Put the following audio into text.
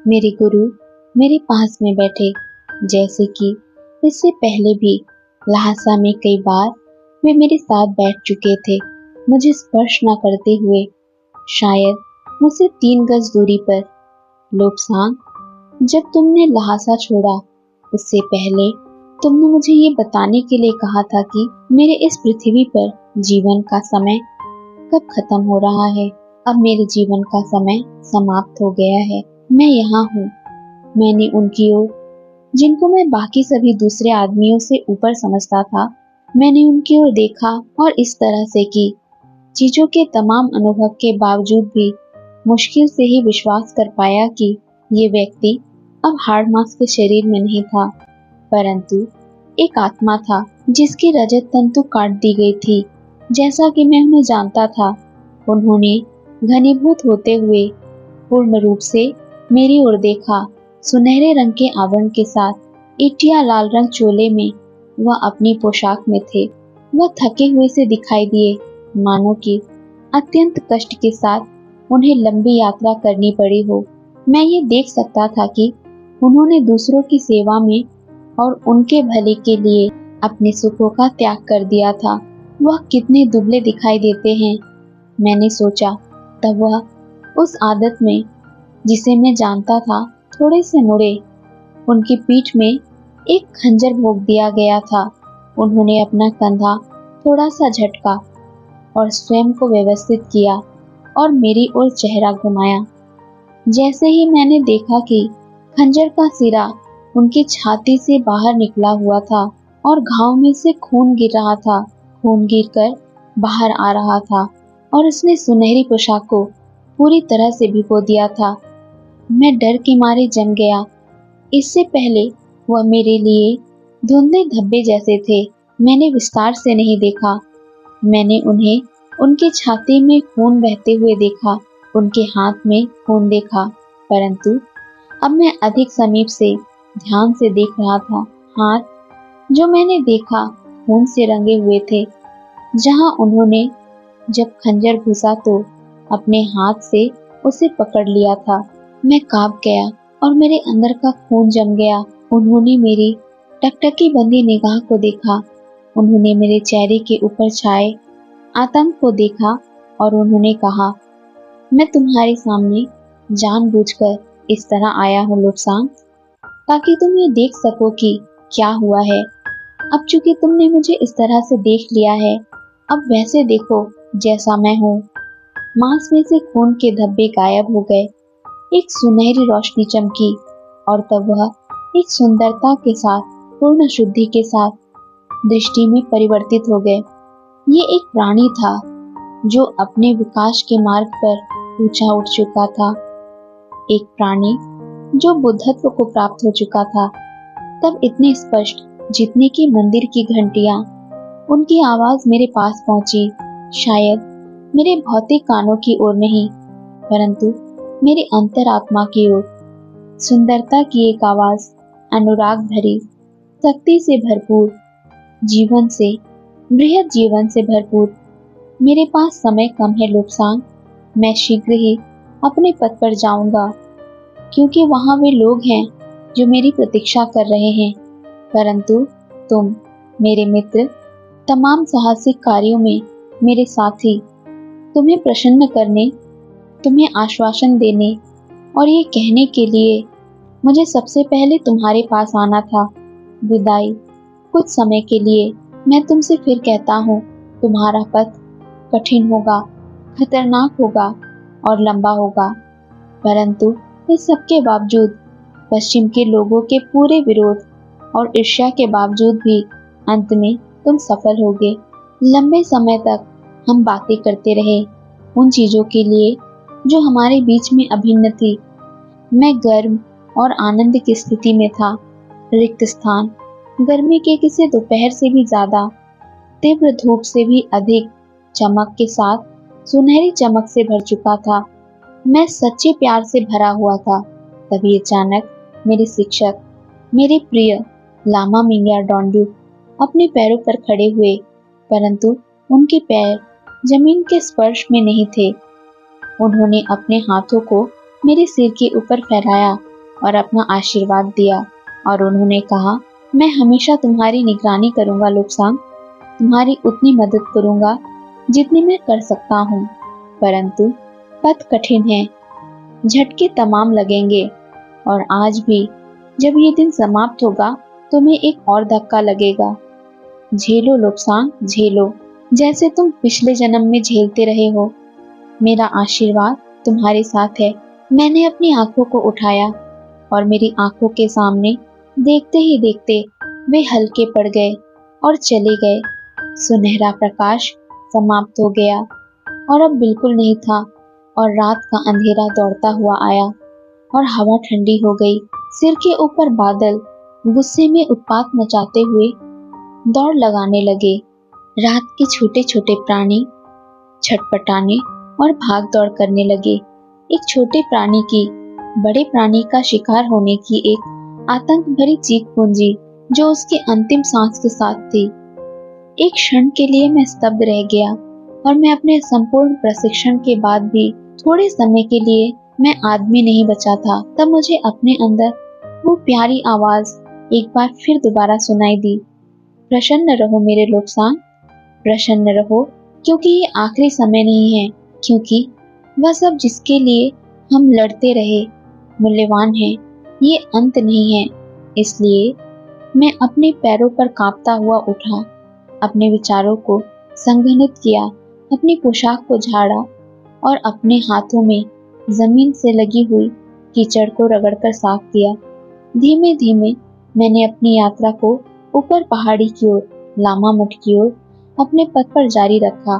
मेरे गुरु मेरे पास में बैठे, जैसे कि इससे पहले भी लहासा में कई बार वे मेरे साथ बैठ चुके थे, मुझे स्पर्श न करते हुए, शायद मुझसे 3 गज दूरी पर। लोबसांग, जब तुमने लहासा छोड़ा, उससे पहले तुमने मुझे ये बताने के लिए कहा था कि मेरे इस पृथ्वी पर जीवन का समय कब खत्म हो रहा है। अब मेरे जीवन का समय समाप्त हो गया है। मैं यहाँ हूँ। मैंने उनकी ओर, जिनको मैं बाकी सभी दूसरे आदमियों से ऊपर समझता था, मैंने उनकी ओर देखा और इस तरह से कि चीजों के तमाम अनुभव के बावजूद भी मुश्किल से ही विश्वास कर पाया कि ये व्यक्ति अब हाड़ मांस के शरीर में नहीं था, परंतु एक आत्मा था जिसकी रजत तंतु काट दी गई थी। जैसा कि मैं उन्हें जानता था, उन्होंने घनीभूत होते हुए पूर्ण रूप से मेरी ओर देखा। सुनहरे रंग के आवरण के साथ इटिया लाल रंग चोले में वह अपनी पोशाक में थे। वह थके हुए से दिखाई दिए, मानो कि अत्यंत कष्ट के साथ उन्हें लंबी यात्रा करनी पड़ी हो। मैं ये देख सकता था कि उन्होंने दूसरों की सेवा में और उनके भले के लिए अपने सुखों का त्याग कर दिया था। वह कितने दुबले दिखाई देते हैं, मैंने सोचा। तब वह उस आदत में, जिसे मैं जानता था, थोड़े से मुड़े। उनकी पीठ में एक खंजर भोंक दिया गया था। उन्होंने अपना कंधा थोड़ा सा झटका और स्वयं को व्यवस्थित किया और मेरी ओर चेहरा घुमाया। जैसे ही मैंने देखा कि खंजर का सिरा उनकी छाती से बाहर निकला हुआ था और घाव में से खून गिर रहा था, खून गिरकर बाहर आ रहा था और उसने सुनहरी पोशाक को पूरी तरह से भिगो दिया था, मैं डर के मारे जम गया। इससे पहले वह मेरे लिए धुंधले धब्बे जैसे थे। मैंने विस्तार से नहीं देखा। मैंने उन्हें उनकी छाती में खून बहते हुए देखा, उनके हाथ में खून देखा, परंतु अब मैं अधिक समीप से ध्यान से देख रहा था। हाथ जो मैंने देखा खून से रंगे हुए थे। जहां उन्होंने जब खंजर घुसा तो अपने हाथ से उसे पकड़ लिया था। मैं कांप गया और मेरे अंदर का खून जम गया। उन्होंने मेरी टकटकी बंदी निगाह को देखा, उन्होंने मेरे चेहरे के ऊपर छाए आतंक को देखा और उन्होंने कहा, मैं तुम्हारे सामने जानबूझकर इस तरह आया हूँ लोबसांग, ताकि तुम ये देख सको कि क्या हुआ है। अब चूंकि तुमने मुझे इस तरह से देख लिया है, अब वैसे देखो जैसा मैं हूँ। मांस में से खून के धब्बे गायब हो गए, एक सुनहरी रोशनी चमकी और तब वह एक सुंदरता के साथ, पूर्ण शुद्धि के साथ दृष्टि में परिवर्तित हो गए। ये एक प्राणी था जो अपने विकास के मार्ग पर ऊंचा उठ चुका था, एक प्राणी जो बुद्धत्व को प्राप्त हो चुका था। तब इतने स्पष्ट जितने की मंदिर की घंटियां, उनकी आवाज मेरे पास पहुंची, शायद मेरे भौतिक कानों की ओर नहीं, परंतु मेरे अंतरात्मा की ओर। सुंदरता की एक आवाज, अनुराग भरी, शक्ति से भरपूर, जीवन से, बृहद जीवन से भरपूर। मेरे पास समय कम है लोबसांग, मैं शीघ्र ही अपने पद पर जाऊंगा, क्योंकि वहां वे लोग हैं जो मेरी प्रतीक्षा कर रहे हैं। परंतु तुम, मेरे मित्र, तमाम साहसिक कार्यों में मेरे साथी, तुम्हें प्रसन्न करने, तुम्हें आश्वासन देने और ये कहने के लिए मुझे सबसे पहले तुम्हारे पास आना था। विदाई। कुछ समय के लिए मैं तुमसे फिर कहता हूँ, तुम्हारा पथ कठिन होगा, खतरनाक होगा और लंबा होगा, परंतु इस सब के बावजूद, पश्चिम के लोगों के पूरे विरोध और ईर्ष्या के बावजूद भी अंत में तुम सफल होगे। लंबे समय तक हम बातें करते रहे उन चीजों के लिए जो हमारे बीच में अभिन्न थी। मैं गर्म और आनंद की स्थिति में था। रिक्त स्थान गर्मी के किसी दोपहर से भी ज्यादा, तीव्र धूप से भी अधिक चमक के साथ सुनहरी चमक से भर चुका था। मैं सच्चे प्यार से भरा हुआ था। तभी अचानक मेरे शिक्षक, मेरे प्रिय लामा मिंगया डोंडू अपने पैरों पर खड़े हुए, परंतु उनके पैर जमीन के स्पर्श में नहीं थे। उन्होंने अपने हाथों को मेरे सिर के ऊपर फहराया और अपना आशीर्वाद दिया और उन्होंने कहा, मैं हमेशा तुम्हारी निगरानी करूंगा लोब्सांग, तुम्हारी उतनी मदद करूंगा जितनी मैं कर सकता हूँ, परंतु पथ कठिन है, झटके तमाम लगेंगे और आज भी जब ये दिन समाप्त होगा तुम्हें एक और धक्का लगेगा। झेलो लोब्सांग, झेलो, जैसे तुम पिछले जन्म में झेलते रहे हो। मेरा आशीर्वाद तुम्हारे साथ है। मैंने अपनी आंखों को उठाया और मेरी आंखों के सामने देखते ही देखते वे हल्के पड़ गए और चले गए। सुनहरा प्रकाश समाप्त हो गया और अब बिल्कुल नहीं था और रात का अंधेरा दौड़ता हुआ आया और हवा ठंडी हो गई। सिर के ऊपर बादल गुस्से में उत्पात मचाते हुए दौड़ लगाने लगे। रात के छोटे छोटे प्राणी छटपटाने और भाग दौड़ करने लगे। एक छोटे प्राणी की बड़े प्राणी का शिकार होने की एक आतंक भरी चीख गूंजी जो उसके अंतिम सांस के साथ थी। एक क्षण के लिए मैं स्तब्ध रह गया और मैं अपने संपूर्ण प्रशिक्षण के बाद भी थोड़े समय के लिए मैं आदमी नहीं बचा था। तब मुझे अपने अंदर वो प्यारी आवाज एक बार फिर दोबारा सुनाई दी, प्रसन्न रहो मेरे लोब्सांग, प्रसन्न रहो, क्योंकि ये आखिरी समय नहीं है, क्योंकि वह सब जिसके लिए हम लड़ते रहे मूल्यवान है, ये अंत नहीं है। इसलिए मैं अपने पैरों पर कांपता हुआ उठा, अपने विचारों को संघनित किया, अपनी पोशाक को झाड़ा और अपने हाथों में जमीन से लगी हुई कीचड़ को रगड़कर साफ किया। धीमे धीमे मैंने अपनी यात्रा को ऊपर पहाड़ी की ओर, लामा मठ की ओर अपने पथ पर जारी रखा।